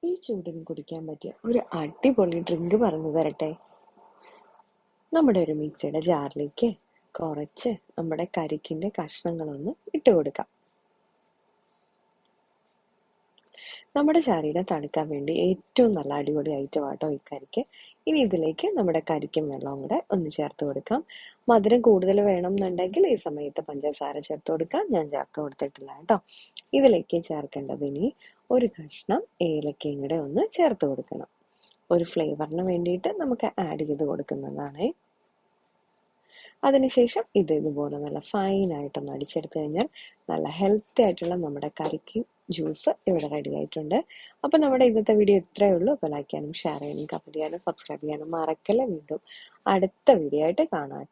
ഈ ചൂടിന് കുടിക്കാൻ പറ്റിയ ഒരു അടിപൊളി ഡ്രിങ്ക് പറഞ്ഞു തരട്ടെ. നമ്മുടെ ഒരു മിക്സിയുടെ ജാറിലേക്ക് കുറച്ച് നമ്മുടെ കരിക്കിന്റെ കഷ്ണങ്ങളൊന്ന് ഇട്ട് കൊടുക്കാം. നമ്മുടെ ശരീരം തണുക്കാൻ വേണ്ടി ഏറ്റവും നല്ല അടിപൊളി ഐറ്റം ആട്ടോ ഈ കരിക്ക്. ഇനി ഇതിലേക്ക് നമ്മുടെ കരിക്കും വെള്ളവും കൂടെ ഒന്ന് ചേർത്ത് കൊടുക്കാം. മധുരം കൂടുതൽ വേണം എന്നുണ്ടെങ്കിൽ ഈ സമയത്ത് പഞ്ചസാര ചേർത്ത് കൊടുക്കാം. ഞാൻ ചേർത്ത് കൊടുത്തിട്ടില്ല കേട്ടോ. ഇതിലേക്ക് ചേർക്കേണ്ടത് ഇനി ഒരു കഷ്ണം ഏലക്കയും കൂടെ ഒന്ന് ചേർത്ത് കൊടുക്കണം. ഒരു ഫ്ലേവറിന് വേണ്ടിയിട്ട് നമുക്ക് ആഡ് ചെയ്ത് കൊടുക്കുന്നതാണ്. അതിനുശേഷം ഇതുപോലെ നല്ല ഫൈനായിട്ടൊന്ന് അടിച്ചെടുത്ത് കഴിഞ്ഞാൽ നല്ല ഹെൽത്തി ആയിട്ടുള്ള നമ്മുടെ കരിക്ക് ജ്യൂസ് ഇവിടെ റെഡി ആയിട്ടുണ്ട്. അപ്പം നമ്മുടെ ഇന്നത്തെ വീഡിയോ ഇത്രയേ ഉള്ളൂ. അപ്പോൾ ലൈക്ക് ചെയ്യാനും ഷെയർ ചെയ്യാനും കമൻറ്റ് ചെയ്യാനും സബ്സ്ക്രൈബ് ചെയ്യാനും മറക്കല്ല. വീണ്ടും അടുത്ത വീഡിയോ ആയിട്ട് കാണാം.